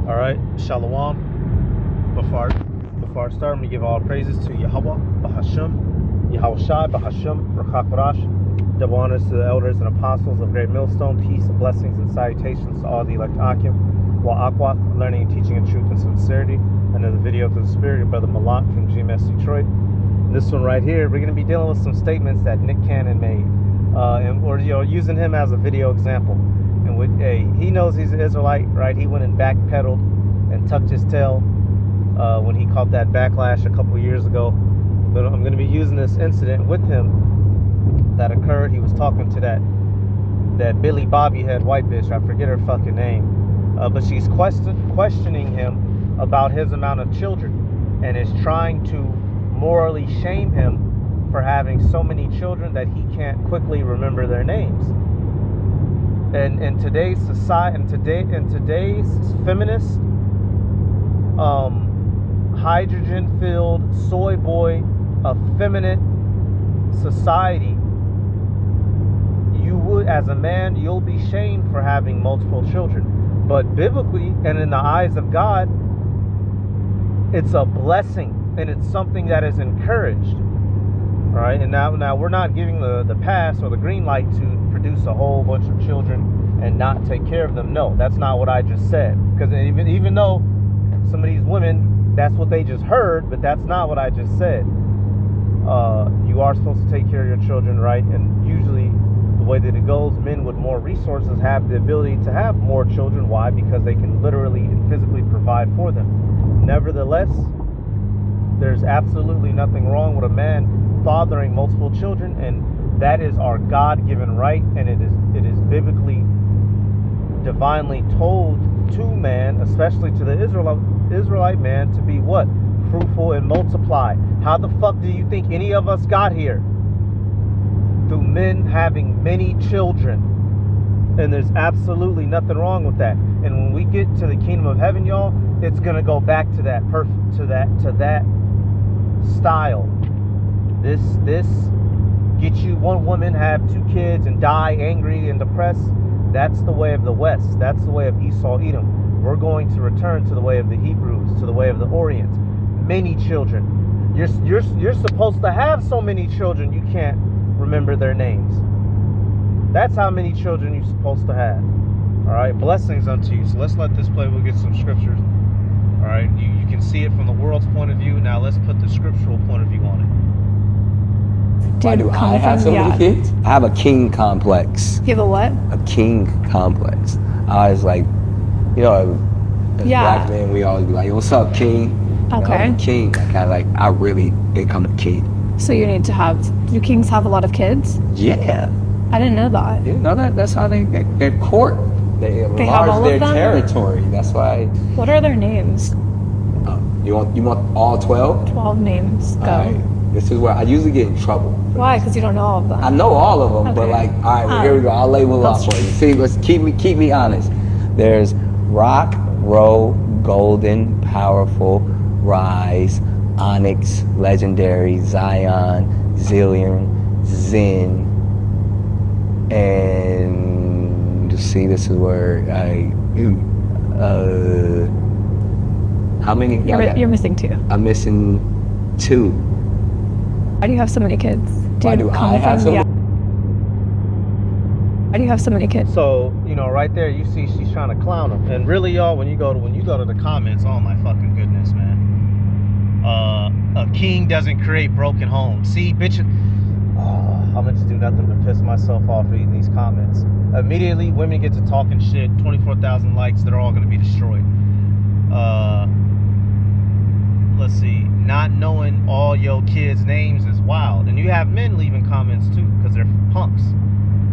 All right, Shalom. Before I start, I'm going to give all praises to Yahweh, Bahasham, Yahweh Shai, Bahasham, Rakak Barash. Double honors to the elders and apostles of Great Millstone. Peace, blessings, and salutations to all the elect Akim. Wa Akwath, learning and teaching in truth and sincerity. Another video through the spirit, your brother Malak from GMS Detroit. This one right here, we're going to be dealing with some statements that Nick Cannon made. And we're using him as a video example. And with he knows he's an Israelite, right? He went and backpedaled and tucked his tail when he caught that backlash a couple years ago. But I'm going to be using this incident with him that occurred. He was talking to that Billy Bobby head white bitch. I forget her fucking name. But she's questioning him about his amount of children and is trying to morally shame him for having so many children that he can't quickly remember their names. And in today's society, in today's feminist, hydrogen-filled, soy boy, effeminate society, you would, as a man, you'll be shamed for having multiple children. But biblically, and in the eyes of God, it's a blessing, and it's something that is encouraged. All right, and now we're not giving the pass or the green light to produce a whole bunch of children and not take care of them. No, that's not what I just said. Because even though some of these women, that's what they just heard, but that's not what I just said. You are supposed to take care of your children, right? And usually the way that it goes, men with more resources have the ability to have more children. Why? Because they can literally and physically provide for them. Nevertheless, there's absolutely nothing wrong with a man fathering multiple children, and that is our God-given right, and it is biblically, divinely told to man, especially to the Israelite man, to be what? Fruitful and multiply. How the fuck do you think any of us got here? Through men having many children. And there's absolutely nothing wrong with that. And when we get to the kingdom of heaven, y'all, it's gonna go back to that to that style. This get you one woman, have 2 kids, and die angry and depressed. That's the way of the West. That's the way of Esau, Edom. We're going to return to the way of the Hebrews, to the way of the Orient. Many children. You're supposed to have so many children you can't remember their names. That's how many children you're supposed to have. All right, blessings unto you. So let's let this play. We'll get some scriptures. All right, you can see it from the world's point of view. Now let's put the scriptural point of view on it. Why do I have so many kids? I have a king complex. You have a what? A king complex. I was like, as black men, we always be like, what's up, king? Okay. I'm a king. I really become a king. So you need to have, do kings have a lot of kids? Yeah. I didn't know that. You didn't know that? That's how they court. They enlarge their territory. That's why. What are their names? You want all 12? 12 names. Go. All right. This is where I usually get in trouble. Why? Because you don't know all of them. I know all of them, but all right, well, here we go. I'll label off for you. See, let's keep me honest. There's rock, roll, golden, powerful, rise, onyx, legendary, Zion, zillion, Zen, and see, this is where how many? You're missing 2. I'm missing 2. Why do you have so many kids? Why do I have so many? Why do you have so many kids? So, right there, you see she's trying to clown him. And really, y'all, when you go to the comments, oh my fucking goodness, man. A king doesn't create broken homes. See, bitch, I'm gonna just do nothing but piss myself off reading these comments. Immediately, women get to talking shit, 24,000 likes, they're all gonna be destroyed. Let's see, not knowing all your kids' names is wild. And you have men leaving comments too, because they're punks.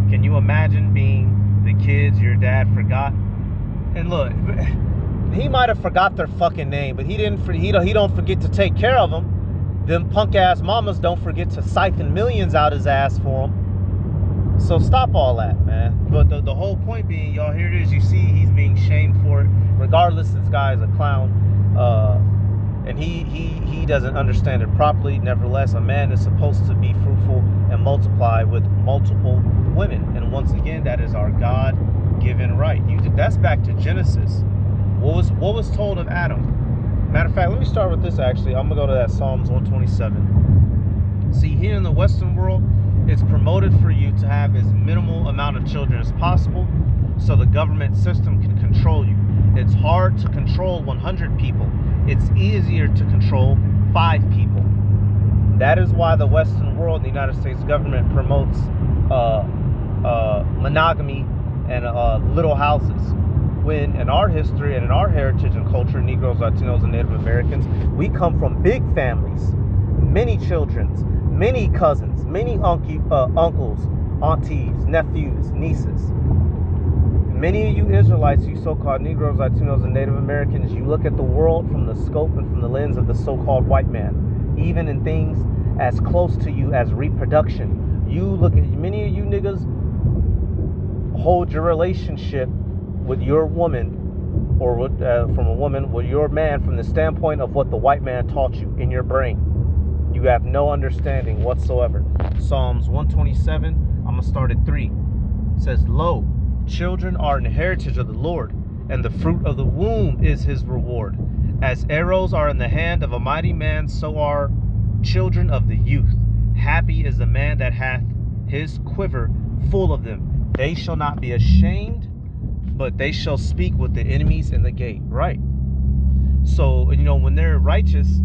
Can you imagine being the kids your dad forgot? And look, he might have forgot their fucking name, but he don't forget to take care of them. Them punk ass mamas don't forget to siphon millions out his ass for him. So stop all that, man. But the whole point being, y'all, here it is. You see, he's being shamed for it. Regardless, this guy is a clown. And he doesn't understand it properly. Nevertheless, a man is supposed to be fruitful and multiply with multiple women. And once again, that is our God-given right. That's back to Genesis. What was told of Adam? Matter of fact, let me start with this actually. I'm gonna go to that Psalms 127. See, here in the Western world, it's promoted for you to have as minimal amount of children as possible so the government system can control you. It's hard to control 100 people. It's easier to control 5 people. That is why the Western world, the United States government, promotes monogamy and little houses. When in our history and in our heritage and culture, Negroes, Latinos, and Native Americans, we come from big families, many children, many cousins, many uncles, aunties, nephews, nieces. Many of you Israelites, you so-called Negroes, Latinos, and Native Americans, you look at the world from the scope and from the lens of the so-called white man. Even in things as close to you as reproduction. You look at, many of you niggas hold your relationship with your woman, or with, from a woman with your man, from the standpoint of what the white man taught you in your brain. You have no understanding whatsoever. Psalms 127, I'm going to start at 3. It says, "Lo, children are an heritage of the Lord, and the fruit of the womb is his reward. As arrows are in the hand of a mighty man, so are children of the youth. Happy is the man that hath his quiver full of them. They shall not be ashamed, but they shall speak with the enemies in the gate." Right. So, when they're righteous,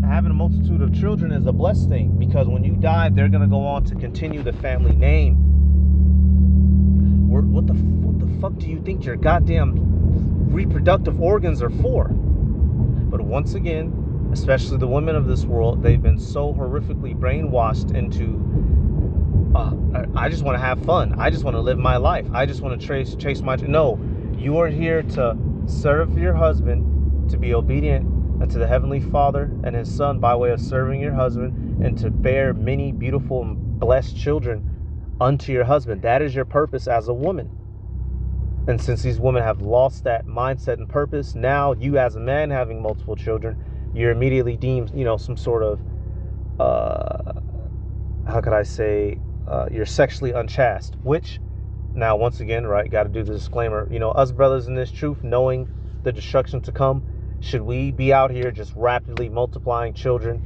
having a multitude of children is a blessed thing, because when you die, they're going to go on to continue the family name. What the fuck do you think your goddamn reproductive organs are for? But once again, especially the women of this world, they've been so horrifically brainwashed into, I just want to have fun. I just want to live my life. I just want to chase my... No, you are here to serve your husband, to be obedient unto the Heavenly Father and His Son by way of serving your husband, and to bear many beautiful and blessed children unto your husband. That is your purpose as a woman. And since these women have lost that mindset and purpose, now you as a man having multiple children, you're immediately deemed, some sort of, how could I say, you're sexually unchaste. Which, now once again, right, got to do the disclaimer, us brothers in this truth, knowing the destruction to come, should we be out here just rapidly multiplying children,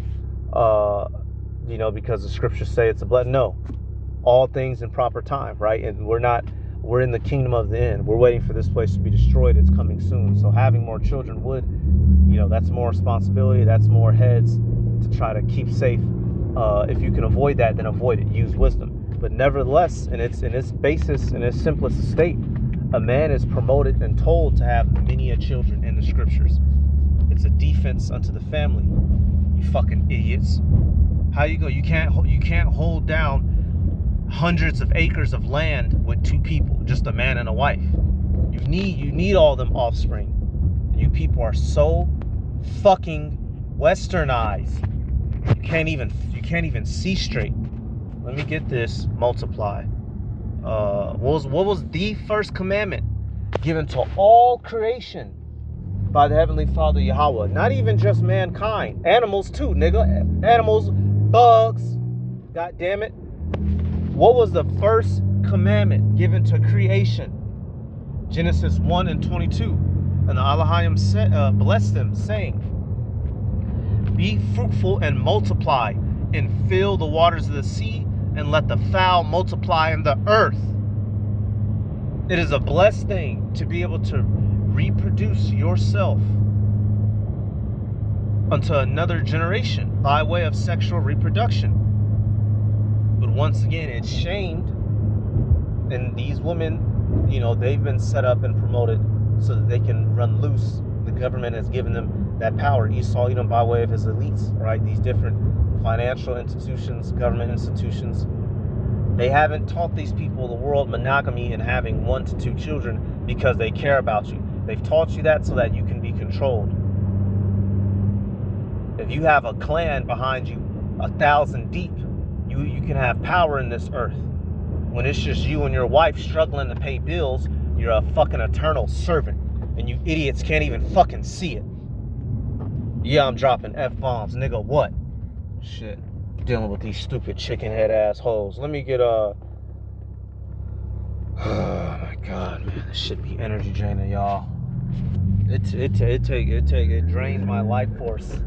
because the scriptures say it's a blessing? No. All things in proper time, right? And we're in the kingdom of the end. We're waiting for this place to be destroyed. It's coming soon. So having more children would, that's more responsibility. That's more heads to try to keep safe. If you can avoid that, then avoid it. Use wisdom. But nevertheless, in its basis, in its simplest state, a man is promoted and told to have many children in the scriptures. It's a defense unto the family. You fucking idiots. How you go? You can't hold down hundreds of acres of land with 2 people, just a man and a wife. You need all them offspring. You people are so fucking westernized. You can't even see straight. Let me get this. Multiply. What was the first commandment given to all creation by the Heavenly Father Yahweh? Not even just mankind. Animals too, nigga. Animals, bugs. God damn it. What was the first commandment given to creation? Genesis 1 and 22. And the Elohim blessed them, saying, "Be fruitful and multiply, and fill the waters of the sea, and let the fowl multiply in the earth." It is a blessed thing to be able to reproduce yourself unto another generation by way of sexual reproduction. But once again, it's shamed. And these women, they've been set up and promoted so that they can run loose. The government has given them that power. Esau, by way of his elites, right? These different financial institutions, government institutions. They haven't taught these people the world monogamy and having 1 to 2 children because they care about you. They've taught you that so that you can be controlled. If you have a clan behind you, 1,000 deep, you can have power in this earth. When it's just you and your wife struggling to pay bills, you're a fucking eternal servant. And you idiots can't even fucking see it. Yeah, I'm dropping F-bombs. Nigga, what? Shit. Dealing with these stupid chicken head assholes. Let me get oh my god, man. This should be energy draining, y'all. It drains my life force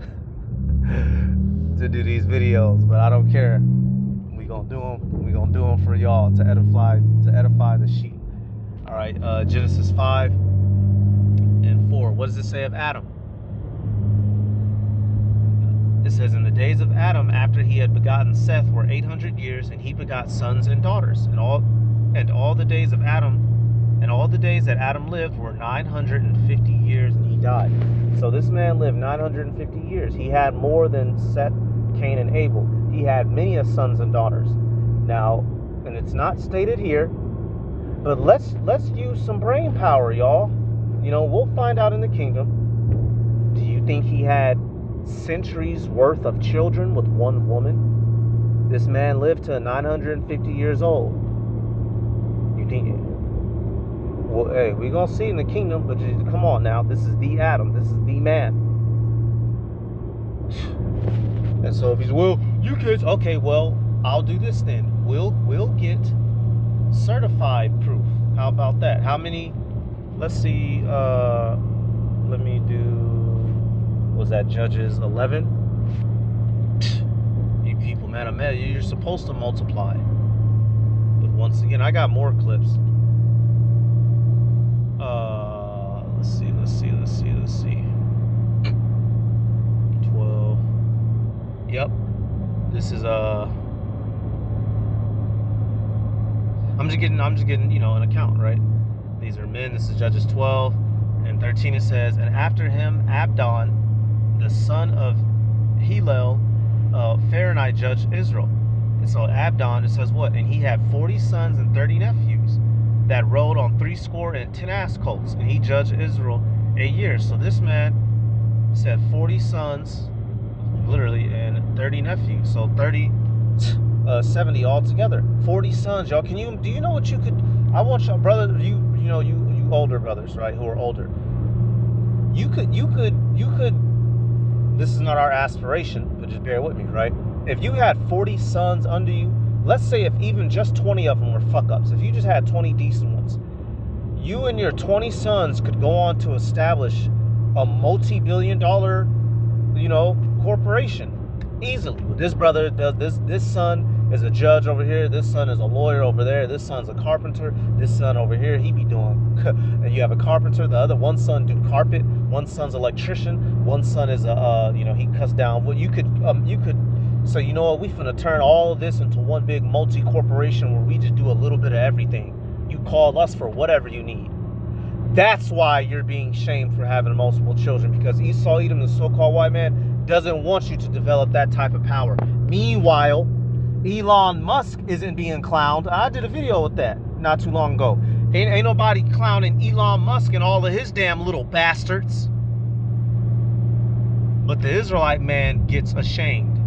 to do these videos, but I don't care. We gonna do them. We gonna do them for y'all to edify the sheep. All right, Genesis 5:4. What does it say of Adam? It says, in the days of Adam, after he had begotten Seth, were 800 years, and he begot sons and daughters. And all the days of Adam, and all the days that Adam lived were 950 years, and he died. So this man lived 950 years. He had more than Seth, Cain, and Abel. He had many sons and daughters. Now, and it's not stated here, but let's use some brain power, y'all. You know, we'll find out in the kingdom. Do you think he had centuries worth of children with one woman? This man lived to 950 years old. You think? Well, hey, we're gonna see in the kingdom, but just, come on now. This is the Adam. This is the man. And so if he's, well, you kids, okay, well, I'll do this then. We'll get certified proof. How about that? How many? Let's see. Let me do. Was that Judges 11? You people, man, you're supposed to multiply. But once again, I got more clips. Let's see. 12. Yep. This is I'm just getting, you know, an account, right? These are men. This is Judges 12 and 13. It says, and after him, Abdon, the son of Hillel, Pharonite, judged Israel. And so Abdon, it says what? And he had 40 sons and 30 nephews that rode on 70 ass colts, and he judged Israel a year. So this man said 40 sons, literally, and 30 nephews. So 70 altogether. 40 sons, y'all. Do you know what you could? I want y'all, brother. You older brothers, right? Who are older. You could. This is not our aspiration, but just bear with me, right? If you had 40 sons under you, let's say if even just 20 of them were fuck-ups, if you just had 20 decent ones, you and your 20 sons could go on to establish a multi-billion-dollar, corporation easily. This brother does this. This son is a judge over here. This son is a lawyer over there. This son's a carpenter. This son over here, he be doing. And you have a carpenter. The other one son do carpet. One son's electrician. One son is he cuts down. Well, you could. So you know what? We finna turn all of this into one big multi-corporation where we just do a little bit of everything. You call us for whatever you need. That's why you're being shamed for having multiple children, because Esau, Edom, the so-called white man, doesn't want you to develop that type of power. Meanwhile, Elon Musk isn't being clowned. I did a video with that not too long ago. Ain't nobody clowning Elon Musk and all of his damn little bastards. But the Israelite man gets ashamed.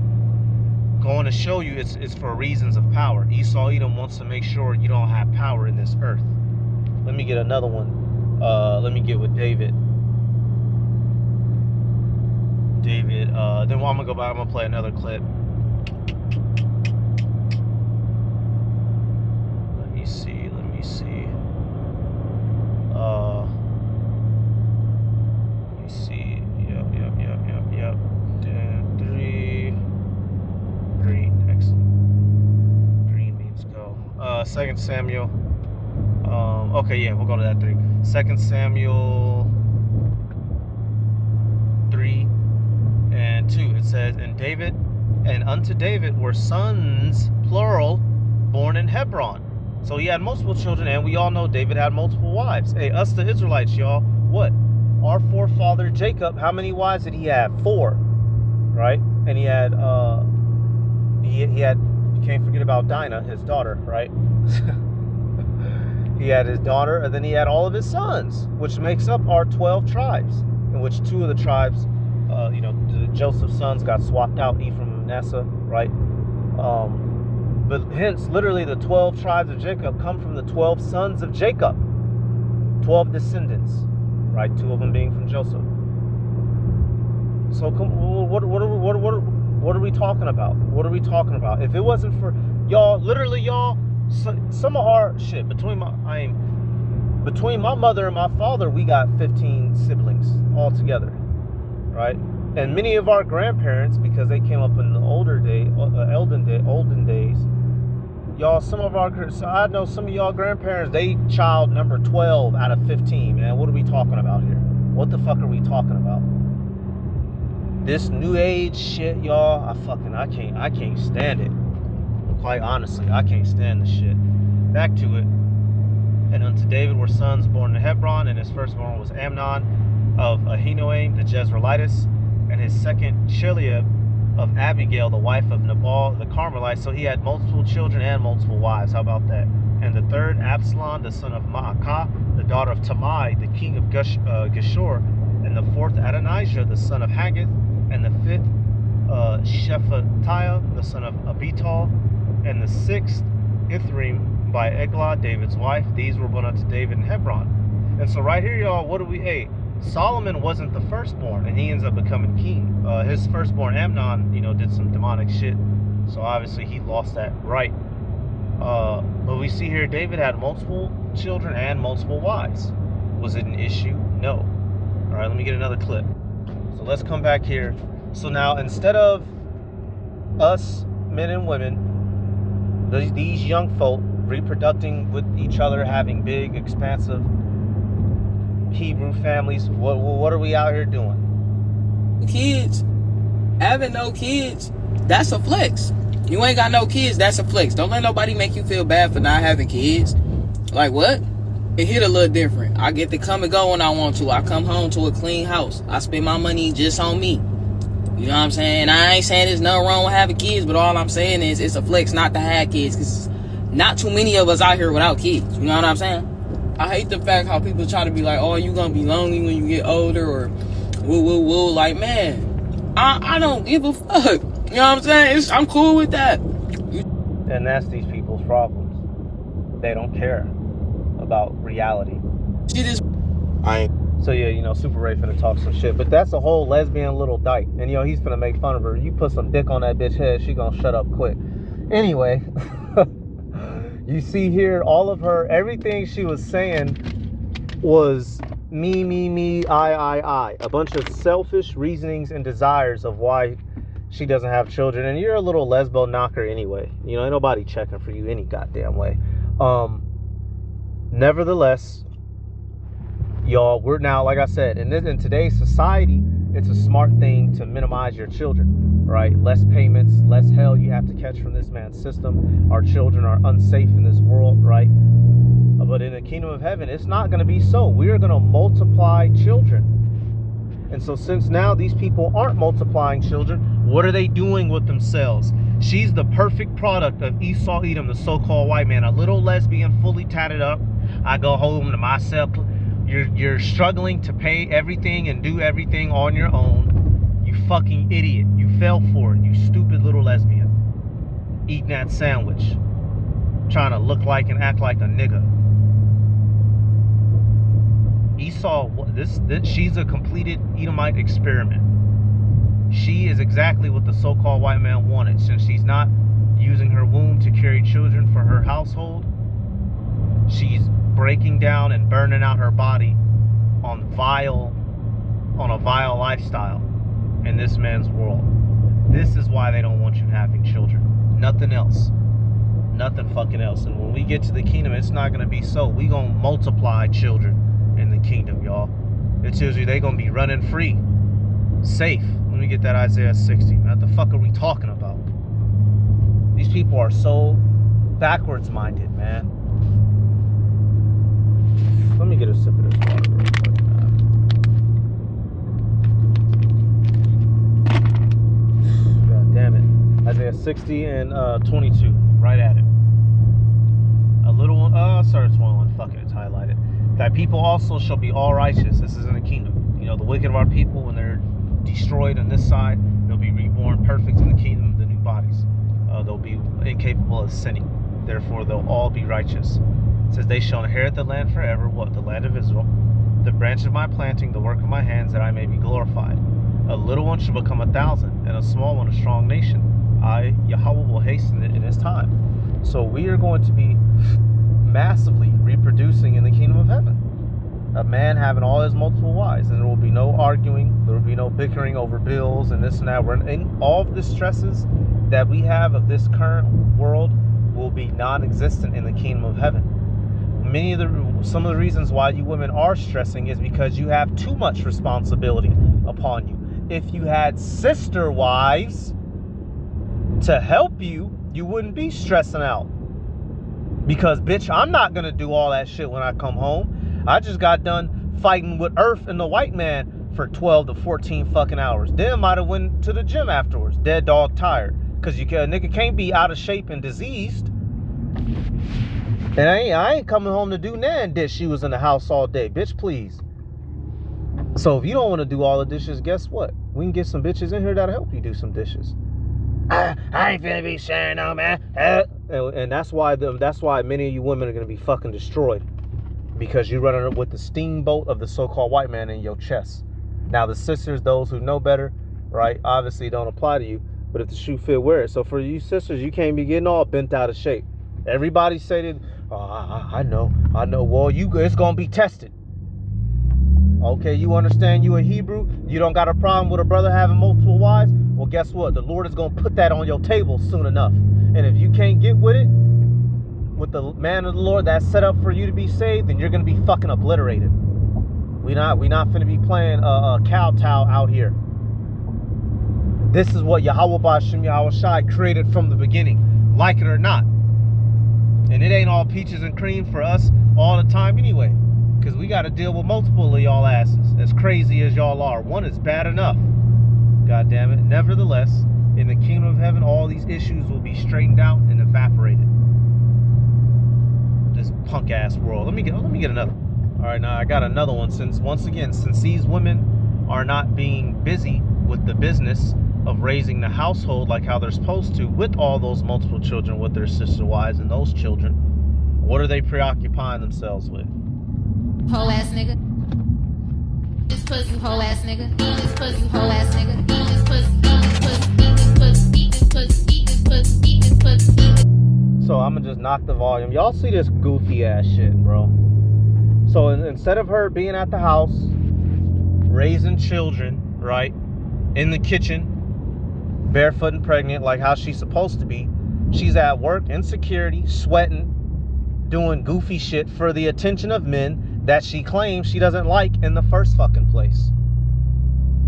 Going to show you it's for reasons of power. Esau, Edom wants to make sure you don't have power in this earth. Let me get another one. Let me get with David. Then I'm gonna go back. I'm gonna play another clip. Let me see. Yep. 3. Green. Excellent. Green means go. 2 Samuel. Okay, yeah, we'll go to that 3. 2 Samuel 3 and 2. It says, and unto David were sons, plural, born in Hebron. So he had multiple children, and we all know David had multiple wives. Hey, us the Israelites, y'all, what? Our forefather Jacob, how many wives did he have? 4, right? And he had, you can't forget about Dinah, his daughter, right? He had his daughter, and then he had all of his sons, which makes up our 12 tribes, in which 2 of the tribes, Joseph's sons got swapped out, Ephraim and Manasseh, right? But hence, literally, the 12 tribes of Jacob come from the 12 sons of Jacob. 12 descendants, right? 2 of them being from Joseph. So, what are we talking about? What are we talking about? If it between between my mother and my father, we got 15 siblings all together, right? And many of our grandparents, because they came up in the olden days, y'all, so I know some of y'all grandparents, they child number 12 out of 15, man. What are we talking about here? What the fuck are we talking about? This new age shit, y'all, I can't stand it. Quite honestly, I can't stand the shit. Back to it. And unto David were sons born in Hebron, and his firstborn was Amnon of Ahinoam the Jezreelitess, and his second Chileab of Abigail, the wife of Nabal the Carmelite. So he had multiple children and multiple wives. How about that? And the third, Absalom, the son of Maacah, the daughter of Tamai, the king of Geshur. And the fourth, Adonijah, the son of Haggith. And the fifth, Shephatiah, the son of Abital. And the sixth, Ithream, by Eglah, David's wife. These were born unto David in Hebron. And so right here, y'all, what do we hate? Solomon wasn't the firstborn, and he ends up becoming king. His firstborn, Amnon, did some demonic shit. So obviously he lost that right. But we see here David had multiple children and multiple wives. Was it an issue? No. All right, let me get another clip. So let's come back here. So now, instead of us, men and women, these young folk reproducing with each other, having big, expansive Hebrew families, what are we out here doing? Kids, having no kids, that's a flex. You ain't got no kids, that's a flex. Don't let nobody make you feel bad for not having kids. Like what? It hit a little different. I get to come and go when I want to. I come home to a clean house. I spend my money just on me. You know what I'm saying? I ain't saying there's nothing wrong with having kids, but all I'm saying is it's a flex not to have kids, because not too many of us out here without kids. You know what I'm saying? I hate the fact how people try to be like, oh, you gonna be lonely when you get older, or woo. Like, man, I don't give a fuck. You know what I'm saying? I'm cool with that. And that's these people's problems. They don't care about reality. Shit is... So yeah, Super Ray finna talk some shit, but that's a whole lesbian little dyke, and he's finna make fun of her. You put some dick on that bitch head, she gonna shut up quick. Anyway, you see here, all of her, everything she was saying was me, I. A bunch of selfish reasonings and desires of why she doesn't have children, and you're a little lesbo knocker anyway. Ain't nobody checking for you any goddamn way. Nevertheless, y'all, we're now, like I said, in today's society, it's a smart thing to minimize your children, right? Less payments, less hell you have to catch from this man's system. Our children are unsafe in this world, right? But in the kingdom of heaven, it's not going to be so. We are going to multiply children. And so since now these people aren't multiplying children, what are they doing with themselves? She's the perfect product of Esau Edom, the so-called white man, a little lesbian, fully tatted up. I go home to myself. You're struggling to pay everything and do everything on your own. You fucking idiot. You fell for it, you stupid little lesbian. Eating that sandwich. Trying to look like and act like a nigga. Esau, she's a completed Edomite experiment. She is exactly what the so-called white man wanted. Since she's not using her womb to carry children for her household, she's breaking down and burning out her body on a vile lifestyle in this man's world. This is why they don't want you having children. Nothing else. Nothing fucking else. And when we get to the kingdom, it's not going to be so. We going to multiply children in the kingdom, y'all. It tells you they going to be running free. Safe. Let me get that Isaiah 60. What the fuck are we talking about? These people are so backwards minded, man. Let me get a sip of this water real quick, man. God damn it. Isaiah 60 and 22. Right at it. A little one. Sorry, 21. Fuck it. It's highlighted. That people also shall be all righteous. This is in the kingdom. The wicked of our people, when they're destroyed on this side, they'll be reborn perfect in the kingdom of the new bodies. They'll be incapable of sinning. Therefore, they'll all be righteous. It says, they shall inherit the land forever. What? The land of Israel. The branch of my planting, the work of my hands, that I may be glorified. A little one shall become 1,000, and a small one a strong nation. I, Yahweh, will hasten it in his time. So we are going to be massively reproducing in the kingdom of heaven. a man having all his multiple wives, and there will be no arguing, there will be no bickering over bills and this and that. All of the stresses that we have of this current world will be non-existent in the kingdom of heaven. Some of the reasons why you women are stressing is because you have too much responsibility upon you. If you had sister wives to help you, you wouldn't be stressing out. Because, bitch, I'm not gonna do all that shit when I come home. I just got done fighting with Earth and the white man for 12 to 14 fucking hours. Then might have went to the gym afterwards, dead dog tired. Cause a nigga can't be out of shape and diseased. And I ain't coming home to do nan dish. She was in the house all day, bitch, please. So if you don't want to do all the dishes, guess what? We can get some bitches in here that'll help you do some dishes. I ain't finna be sharing no, man. And that's why many of you women are gonna be fucking destroyed, because you're running up with the steamboat of the so-called white man in your chest. Now the sisters, those who know better, right, obviously don't apply to you. But if the shoe fit, wear it. So for you sisters, you can't be getting all bent out of shape. Everybody say that, oh, I know. Well, it's gonna be tested. Okay, you understand you a Hebrew? You don't got a problem with a brother having multiple wives? Well, guess what? The Lord is going to put that on your table soon enough. And if you can't get with it, with the man of the Lord that's set up for you to be saved, then you're going to be fucking obliterated. We not finna be playing kowtow out here. This is what Yahweh B'Hashem Yahweh Shai created from the beginning, like it or not. And it ain't all peaches and cream for us all the time anyway. Because we got to deal with multiple of y'all asses. As crazy as y'all are. One is bad enough. God damn it. Nevertheless, in the kingdom of heaven, all these issues will be straightened out and evaporated. This punk ass world. Let me get another. Alright, now I got another one. Since these women are not being busy with the business of raising the household like how they're supposed to, with all those multiple children, with their sister wives and those children, what are they preoccupying themselves with? Whole ass nigga. This pussy whole ass nigga. This pussy whole ass nigga. This pussy, this pussy, this pussy, this pussy. So I'm gonna just knock the volume. Y'all see this goofy ass shit, bro. So instead of her being at the house, raising children, right, in the kitchen, barefoot and pregnant like how she's supposed to be, she's at work in security, sweating, doing goofy shit for the attention of men that she claims she doesn't like in the first fucking place.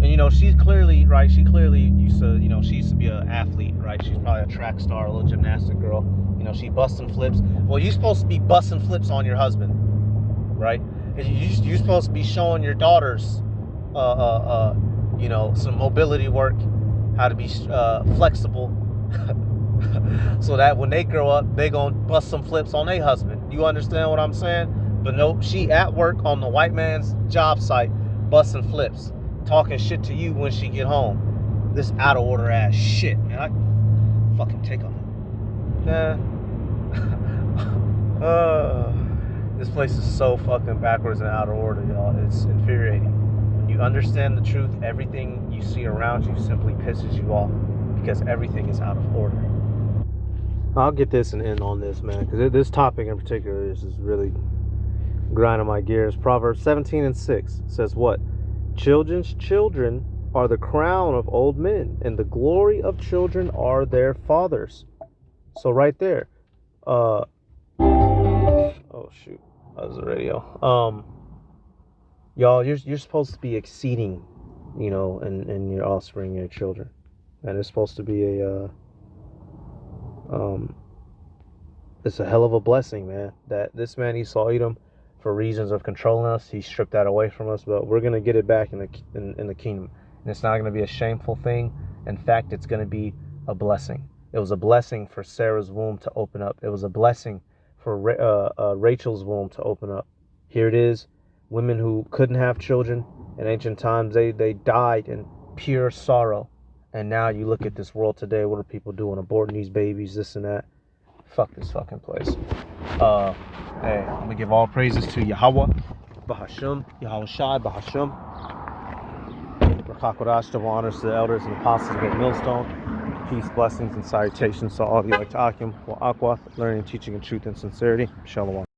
And she's clearly, right, she used to be an athlete, right? She's probably a track star, a little gymnastic girl. She busting flips. Well, you're supposed to be busting flips on your husband, right? And you're supposed to be showing your daughters some mobility work, how to be flexible, so that when they grow up, they gonna bust some flips on their husband. You understand what I'm saying? But nope, she at work on the white man's job site, busting flips, talking shit to you when she get home. This out of order ass shit, man. I fucking take on it. This place is so fucking backwards and out of order, y'all. It's infuriating. When you understand the truth, everything you see around you simply pisses you off because everything is out of order. I'll get this and end on this, man, because this topic in particular is really grinding my gears. Proverbs 17:6 says what? Children's children are the crown of old men, and the glory of children are their fathers. So right there. Oh shoot. That was the radio. Y'all, you're supposed to be exceeding, in your offspring, your children. And it's supposed to be it's a hell of a blessing, man. That this man Esau Edom, for reasons of controlling us, he stripped that away from us, but we're gonna get it back in the kingdom, and it's not gonna be a shameful thing. In fact, it's gonna be a blessing. It was a blessing for Sarah's womb to open up. It was a blessing for Rachel's womb to open up. Here it is. Women who couldn't have children in ancient times, they died in pure sorrow. And now you look at this world today, what are people doing? Aborting these babies, this and that. Fuck this fucking place. Hey, I'm gonna give all praises to Yahweh B'Hashem, Yahweh Shai B'Hashem. Rakakodash, double honors to the elders and apostles of the millstone. Peace, blessings, and salutations to all of you like to Akim, Akwath, learning, teaching in truth and sincerity. Shalom.